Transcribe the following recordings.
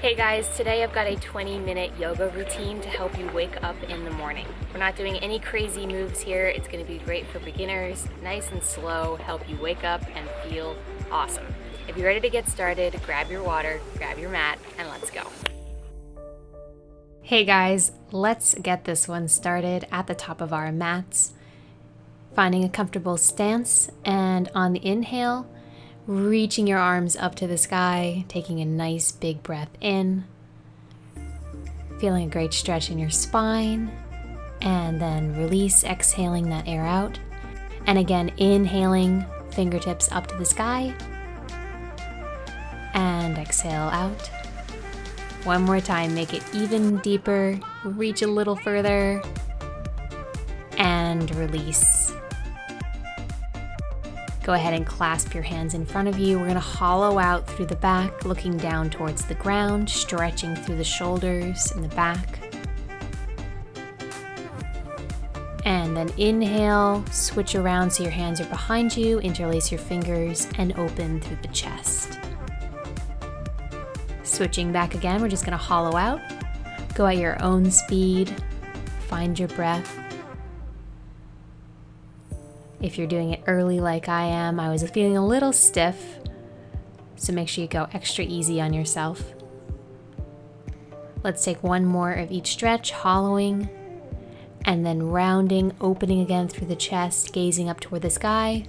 Hey guys, today I've got a 20-minute yoga routine to help you wake up in the morning. We're not doing any crazy moves here. It's going to be great for beginners, nice and slow, help you wake up and feel awesome. If you're ready to get started, grab your water, grab your mat, and let's go. Hey guys, let's get this one started at the top of our mats. Finding a comfortable stance, and on the inhale, reaching your arms up to the sky, taking a nice big breath in, feeling a great stretch in your spine, and then release, exhaling that air out. And again, inhaling, fingertips up to the sky, and exhale out. One more time, make it even deeper, reach a little further, and release. Go ahead and clasp your hands in front of you. We're going to hollow out through the back, looking down towards the ground, stretching through the shoulders and the back. And then inhale, switch around so your hands are behind you, interlace your fingers, and open through the chest. Switching back again, we're just going to hollow out. Go at your own speed, find your breath. If you're doing it early like I am, I was feeling a little stiff, so make sure you go extra easy on yourself. Let's take one more of each stretch, hollowing, and then rounding, opening again through the chest, gazing up toward the sky,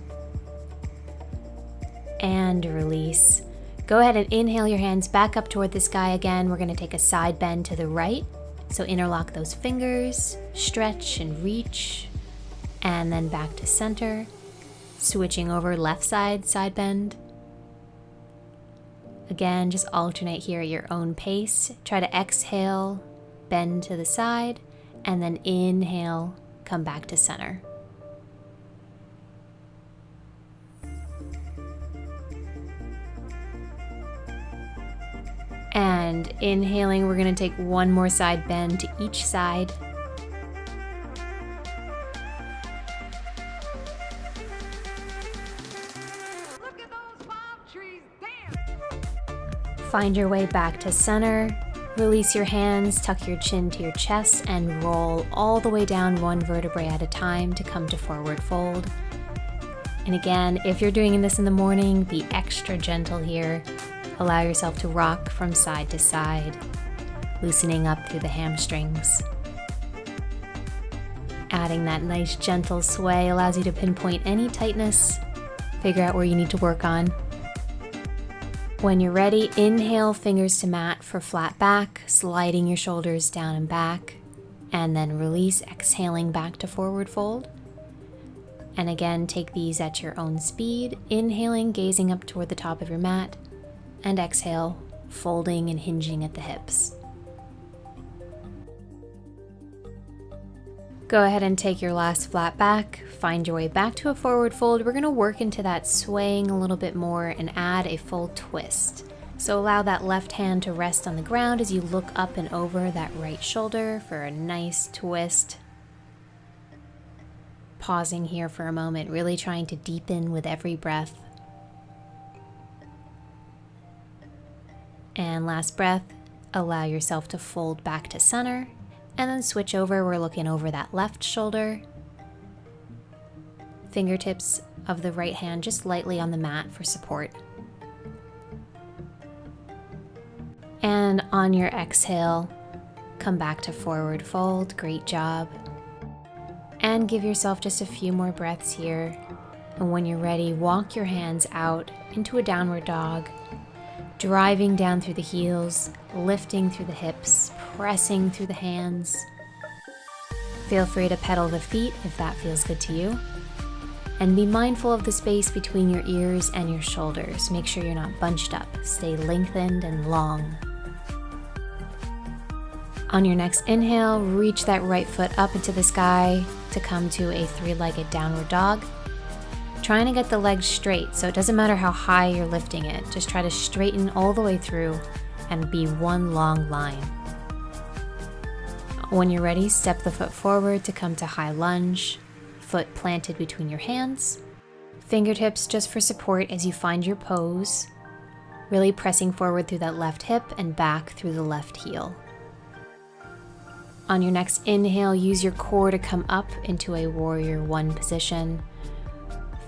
and release. Go ahead and inhale your hands back up toward the sky again. We're going to take a side bend to the right, so interlock those fingers, stretch and reach. And then back to center, switching over left side, side bend. Again, just alternate here at your own pace. Try to exhale, bend to the side, and then inhale, come back to center. And inhaling, we're going to take one more side bend to each side. Find your way back to center, release your hands, tuck your chin to your chest, and roll all the way down one vertebrae at a time to come to forward fold. And again, if you're doing this in the morning, be extra gentle here. Allow yourself to rock from side to side, loosening up through the hamstrings. Adding that nice gentle sway allows you to pinpoint any tightness, figure out where you need to work on. When you're ready, inhale, fingers to mat for flat back, sliding your shoulders down and back, and then release, exhaling back to forward fold. And again, take these at your own speed, inhaling, gazing up toward the top of your mat, and exhale, folding and hinging at the hips. Go ahead and take your last flat back, find your way back to a forward fold. We're going to work into that swaying a little bit more and add a full twist. So allow that left hand to rest on the ground as you look up and over that right shoulder for a nice twist. Pausing here for a moment, really trying to deepen with every breath. And last breath, allow yourself to fold back to center. And then switch over, we're looking over that left shoulder. Fingertips of the right hand just lightly on the mat for support. And on your exhale, come back to forward fold, great job. And give yourself just a few more breaths here. And when you're ready, walk your hands out into a downward dog, driving down through the heels, lifting through the hips, pressing through the hands. Feel free to pedal the feet if that feels good to you. And be mindful of the space between your ears and your shoulders. Make sure you're not bunched up. Stay lengthened and long. On your next inhale, reach that right foot up into the sky to come to a three-legged downward dog. Trying to get the legs straight, so it doesn't matter how high you're lifting it. Just try to straighten all the way through and be one long line. When you're ready, step the foot forward to come to high lunge, foot planted between your hands. Fingertips just for support as you find your pose. really pressing forward through that left hip and back through the left heel. On your next inhale, use your core to come up into a warrior one position.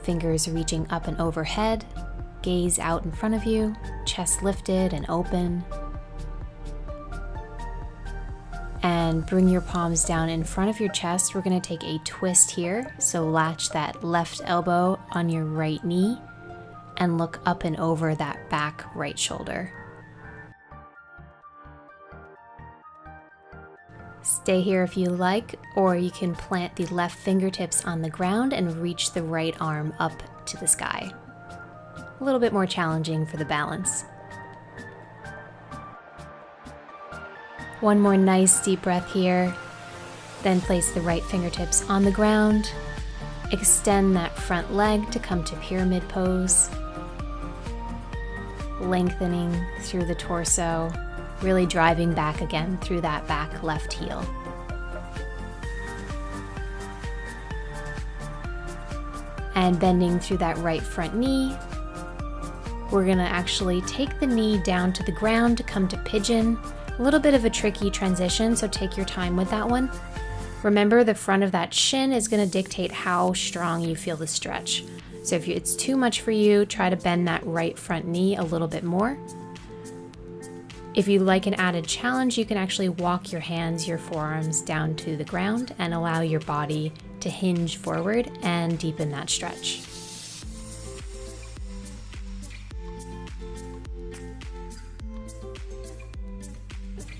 Fingers reaching up and overhead, gaze out in front of you, chest lifted and open. And bring your palms down in front of your chest. We're going to take a twist here. So latch that left elbow on your right knee and look up and over that back right shoulder. Stay here if you like, or you can plant the left fingertips on the ground and reach the right arm up to the sky. A little bit more challenging for the balance. One more nice deep breath here. Then place the right fingertips on the ground. Extend that front leg to come to pyramid pose. Lengthening through the torso, really driving back again through that back left heel. And bending through that right front knee. We're gonna actually take the knee down to the ground to come to pigeon. A little bit of a tricky transition, so take your time with that one. Remember, the front of that shin is gonna dictate how strong you feel the stretch. So if it's too much for you, try to bend that right front knee a little bit more. If you like an added challenge, you can actually walk your hands, your forearms down to the ground and allow your body to hinge forward and deepen that stretch.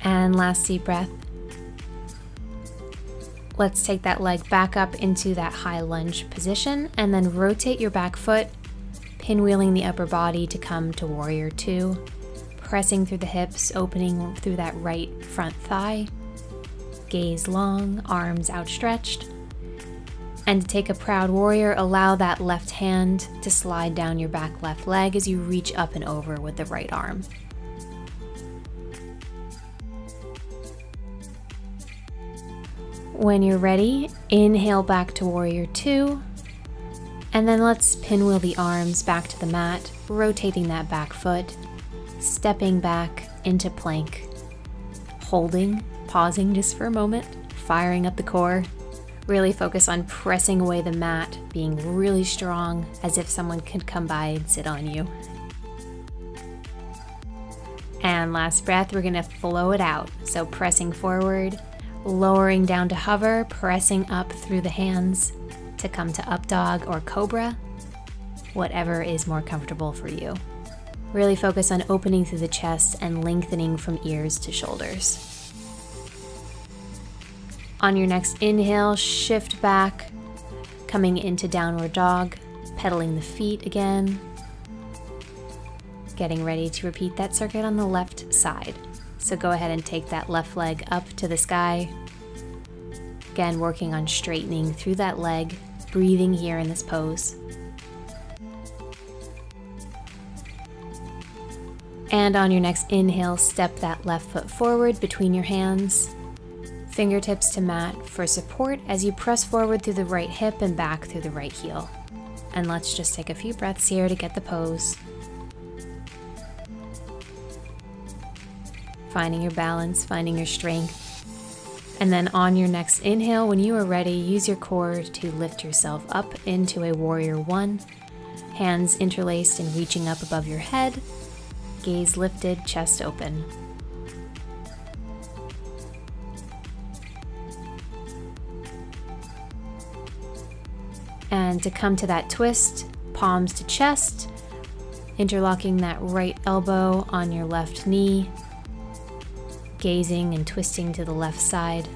And last deep breath. Let's take that leg back up into that high lunge position and then rotate your back foot, pinwheeling the upper body to come to warrior two. Pressing through the hips, opening through that right front thigh. Gaze long, arms outstretched. And to take a proud warrior, allow that left hand to slide down your back left leg as you reach up and over with the right arm. When you're ready, inhale back to warrior two. And then let's pinwheel the arms back to the mat, rotating that back foot. Stepping back into plank, holding, pausing just for a moment, firing up the core. Really focus on pressing away the mat, being really strong, as if someone could come by and sit on you. And last breath, we're gonna flow it out. So pressing forward, lowering down to hover, pressing up through the hands to come to up dog or cobra, whatever is more comfortable for you. Really focus on opening through the chest and lengthening from ears to shoulders. On your next inhale, shift back, coming into downward dog, pedaling the feet again. Getting ready to repeat that circuit on the left side. So go ahead and take that left leg up to the sky. Again, working on straightening through that leg, breathing here in this pose. And on your next inhale, step that left foot forward between your hands. Fingertips to mat for support as you press forward through the right hip and back through the right heel. And let's just take a few breaths here to get the pose. Finding your balance, finding your strength. And then on your next inhale, when you are ready, use your core to lift yourself up into a warrior one. Hands interlaced and reaching up above your head. Gaze lifted, chest open. And to come to that twist, palms to chest, interlocking that right elbow on your left knee, gazing and twisting to the left side.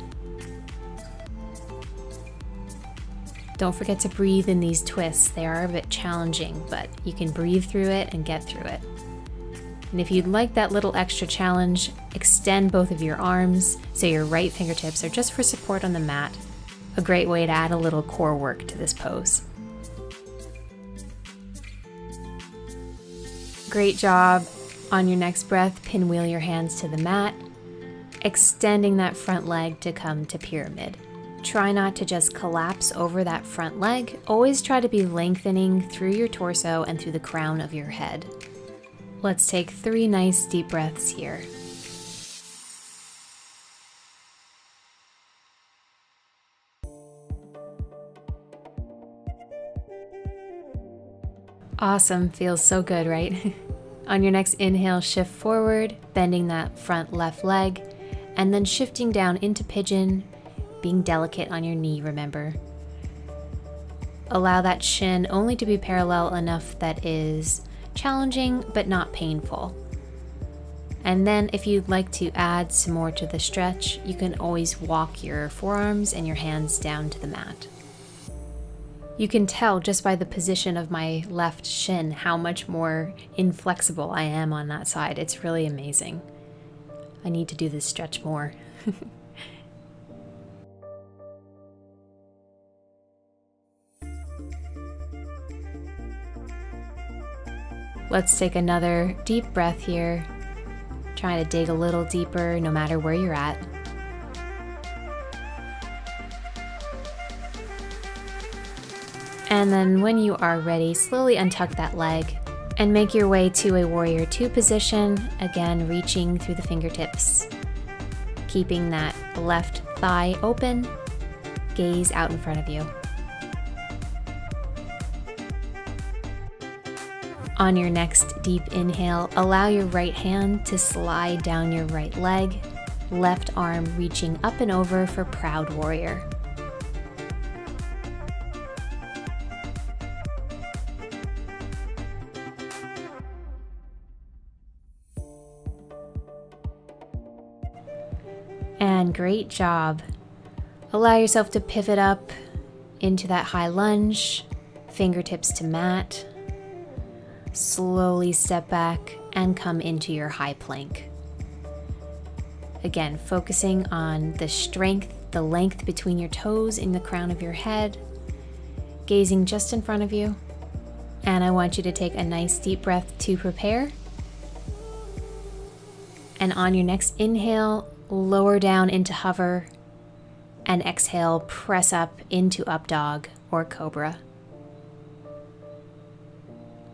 Don't forget to breathe in these twists. They are a bit challenging, but you can breathe through it and get through it. And if you'd like that little extra challenge, extend both of your arms so your right fingertips are just for support on the mat. A great way to add a little core work to this pose. Great job. On your next breath, pinwheel your hands to the mat, extending that front leg to come to pyramid. Try not to just collapse over that front leg. Always try to be lengthening through your torso and through the crown of your head. Let's take 3 nice deep breaths here. Awesome, feels so good, right? On your next inhale, shift forward, bending that front left leg, and then shifting down into pigeon, being delicate on your knee, remember. Allow that shin only to be parallel enough that is challenging but not painful. And then if you'd like to add some more to the stretch, you can always walk your forearms and your hands down to the mat. You can tell just by the position of my left shin how much more inflexible I am on that side. It's really amazing. I need to do this stretch more. Let's take another deep breath here. Try to dig a little deeper no matter where you're at. And then when you are ready, slowly untuck that leg and make your way to a warrior 2 position, again reaching through the fingertips. Keeping that left thigh open, gaze out in front of you. On your next deep inhale, allow your right hand to slide down your right leg, left arm reaching up and over for proud warrior. And great job. Allow yourself to pivot up into that high lunge, fingertips to mat. Slowly step back and come into your high plank. Again, focusing on the strength, the length between your toes in the crown of your head, gazing just in front of you. And I want you to take a nice deep breath to prepare. And on your next inhale, lower down into hover, and exhale, press up into up dog or cobra.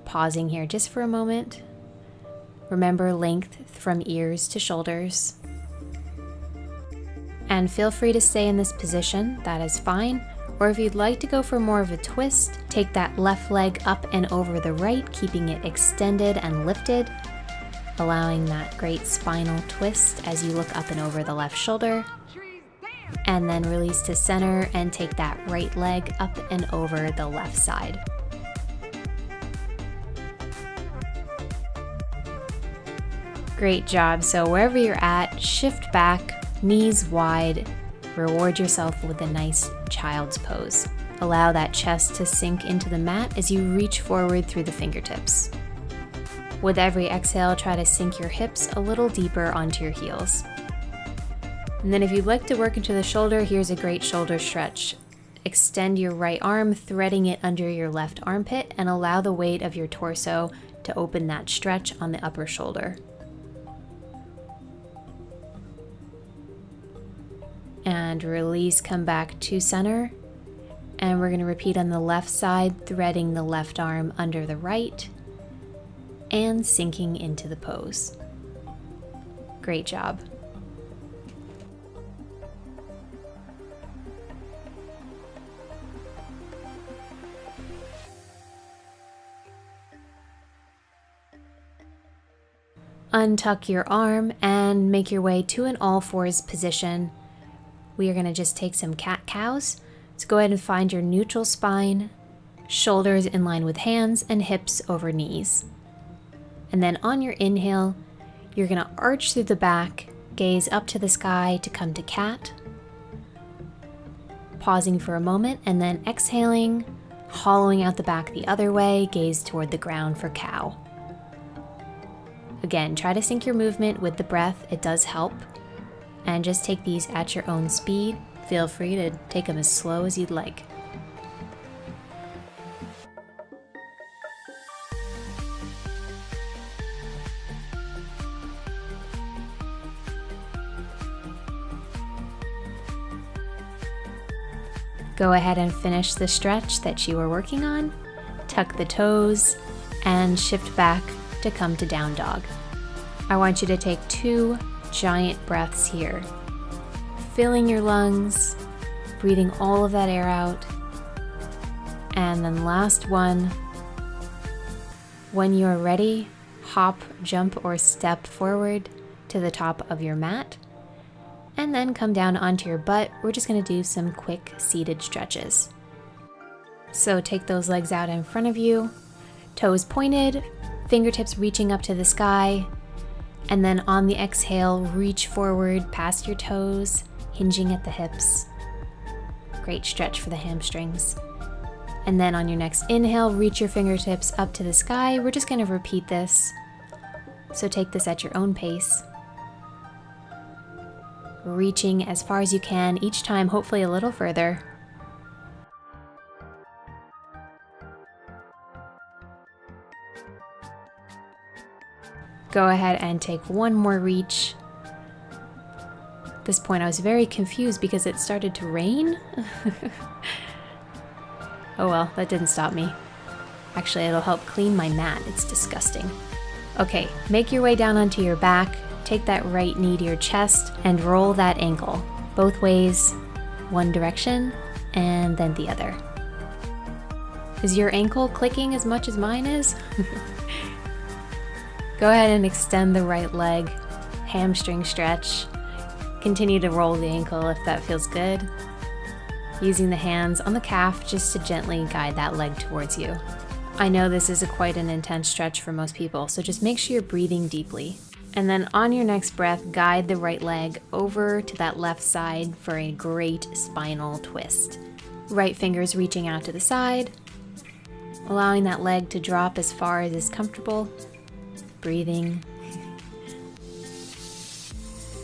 Pausing here just for a moment. Remember length from ears to shoulders. And feel free to stay in this position, that is fine. Or if you'd like to go for more of a twist, take that left leg up and over the right, keeping it extended and lifted, allowing that great spinal twist as you look up and over the left shoulder. And then release to center and take that right leg up and over the left side. Great job. So wherever you're at, shift back, knees wide, reward yourself with a nice child's pose. Allow that chest to sink into the mat as you reach forward through the fingertips. With every exhale, try to sink your hips a little deeper onto your heels. And then if you'd like to work into the shoulder, here's a great shoulder stretch. Extend your right arm, threading it under your left armpit, and allow the weight of your torso to open that stretch on the upper shoulder. And release, come back to center. And we're going to repeat on the left side, threading the left arm under the right and sinking into the pose. Great job. Untuck your arm and make your way to an all fours position. We are going to just take some cat-cows. So go ahead and find your neutral spine, shoulders in line with hands, and hips over knees. And then on your inhale, you're going to arch through the back, gaze up to the sky to come to cat. Pausing for a moment, and then exhaling, hollowing out the back the other way, gaze toward the ground for cow. Again, try to sync your movement with the breath. It does help. And just take these at your own speed. Feel free to take them as slow as you'd like. Go ahead and finish the stretch that you were working on. Tuck the toes and shift back to come to down dog. I want you to take 2 giant breaths here, filling your lungs, breathing all of that air out. And then last one. When you're ready, hop, jump, or step forward to the top of your mat, and then come down onto your butt. We're just going to do some quick seated stretches. So take those legs out in front of you, toes pointed, fingertips reaching up to the sky, and then on the exhale, reach forward past your toes, hinging at the hips. Great stretch for the hamstrings. And then on your next inhale, reach your fingertips up to the sky. We're just going to repeat this. So take this at your own pace. Reaching as far as you can each time, hopefully a little further. Go ahead and take one more reach. At this point I was very confused because it started to rain. Oh well, that didn't stop me. Actually, it'll help clean my mat. It's disgusting. Okay, make your way down onto your back, take that right knee to your chest, and roll that ankle. Both ways, one direction, and then the other. Is your ankle clicking as much as mine is? Go ahead and extend the right leg, hamstring stretch. Continue to roll the ankle if that feels good. Using the hands on the calf just to gently guide that leg towards you. I know this is quite an intense stretch for most people, so just make sure you're breathing deeply. And then on your next breath, guide the right leg over to that left side for a great spinal twist. Right fingers reaching out to the side, allowing that leg to drop as far as is comfortable. Breathing.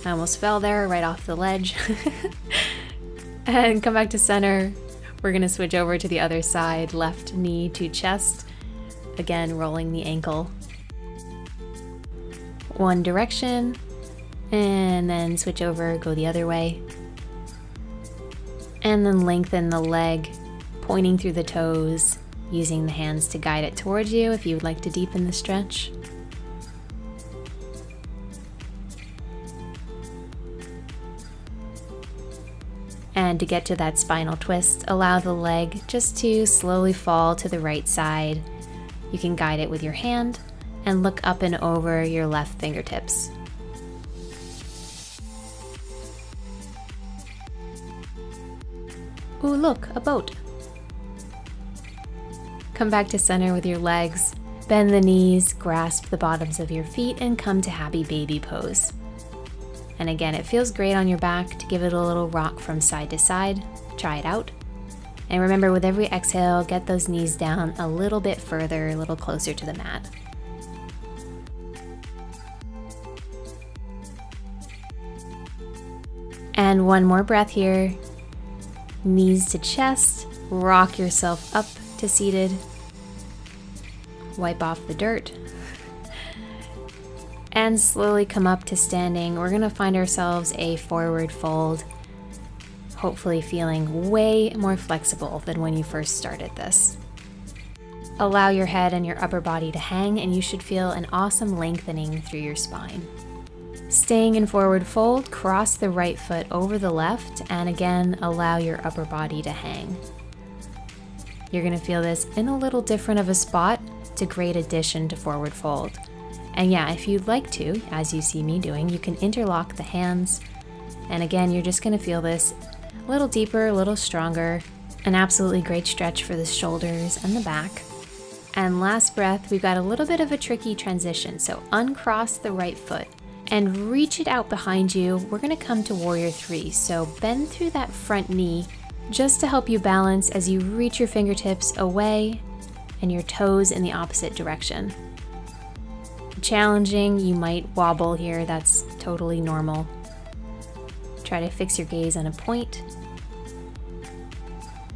I almost fell there right off the ledge. And come back to center. We're going to switch over to the other side, left knee to chest. Again, rolling the ankle. One direction, and then switch over, go the other way. And then lengthen the leg, pointing through the toes, using the hands to guide it towards you if you would like to deepen the stretch. And to get to that spinal twist, allow the leg just to slowly fall to the right side. You can guide it with your hand and look up and over your left fingertips. Ooh, look, a boat. Come back to center with your legs, bend the knees, grasp the bottoms of your feet, and come to happy baby pose. And again, it feels great on your back to give it a little rock from side to side. Try it out. And remember, with every exhale, get those knees down a little bit further, a little closer to the mat. And one more breath here. Knees to chest, rock yourself up to seated. Wipe off the dirt. And slowly come up to standing. We're going to find ourselves a forward fold, hopefully feeling way more flexible than when you first started this. Allow your head and your upper body to hang, and you should feel an awesome lengthening through your spine. Staying in forward fold, cross the right foot over the left, and again, allow your upper body to hang. You're going to feel this in a little different of a spot. It's a great addition to forward fold. And yeah, if you'd like to, as you see me doing, you can interlock the hands. And again, you're just going to feel this a little deeper, a little stronger. An absolutely great stretch for the shoulders and the back. And last breath, we've got a little bit of a tricky transition. So uncross the right foot and reach it out behind you. We're going to come to Warrior 3. So bend through that front knee just to help you balance as you reach your fingertips away and your toes in the opposite direction. Challenging, you might wobble here, that's totally normal. Try to fix your gaze on a point.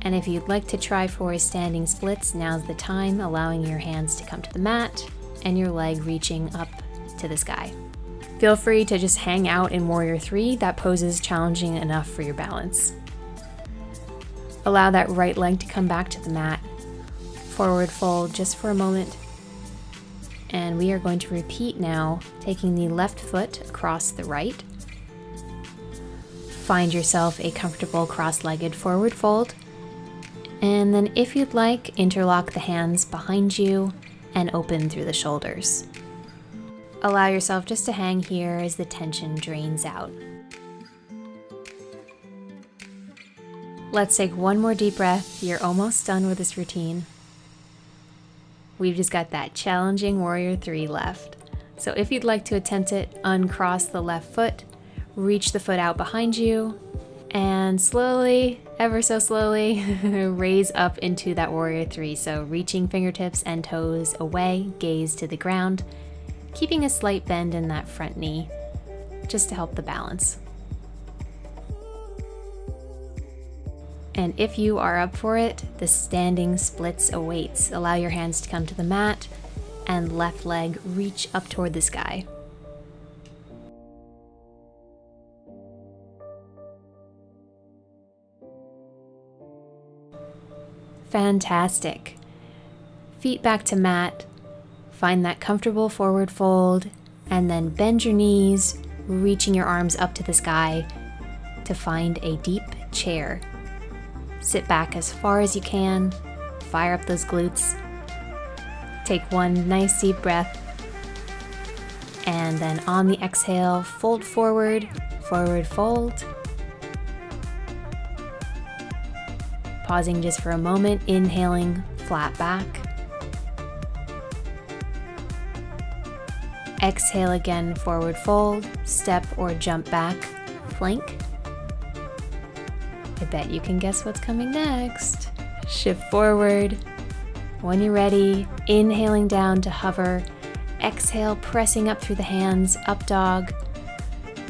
And if you'd like to try for standing splits, now's the time, allowing your hands to come to the mat and your leg reaching up to the sky. Feel free to just hang out in Warrior 3, that pose is challenging enough for your balance. Allow that right leg to come back to the mat. Forward fold just for a moment. And we are going to repeat now, taking the left foot across the right. Find yourself a comfortable cross-legged forward fold. And then if you'd like, interlock the hands behind you and open through the shoulders. Allow yourself just to hang here as the tension drains out. Let's take one more deep breath. You're almost done with this routine. We've just got that challenging Warrior 3 left. So if you'd like to attempt it, uncross the left foot, reach the foot out behind you, and slowly, ever so slowly, raise up into that Warrior 3. So reaching fingertips and toes away, gaze to the ground, keeping a slight bend in that front knee, just to help the balance. And if you are up for it, the standing splits awaits. Allow your hands to come to the mat and left leg reach up toward the sky. Fantastic. Feet back to mat. Find that comfortable forward fold and then bend your knees, reaching your arms up to the sky to find a deep chair. Sit back as far as you can, fire up those glutes. Take one nice deep breath, and then on the exhale, fold forward, forward fold. Pausing just for a moment, inhaling, flat back. Exhale again, forward fold, step or jump back, plank. I bet you can guess what's coming next. Shift forward. When you're ready, inhaling down to hover. Exhale, pressing up through the hands, up dog.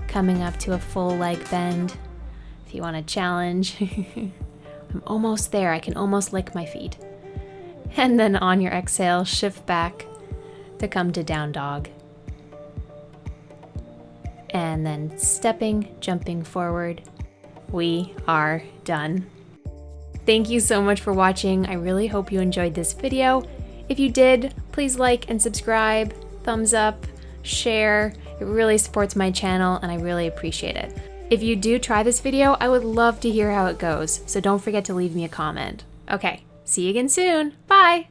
Coming up to a full leg bend. If you want a challenge. I'm almost there, I can almost lick my feet. And then on your exhale, shift back to come to down dog. And then stepping, jumping forward. We are done. Thank you so much for watching. I really hope you enjoyed this video. If you did, please like and subscribe, thumbs up, share. It really supports my channel and I really appreciate it. If you do try this video, I would love to hear how it goes, so don't forget to leave me a comment. Okay, see you again soon. Bye!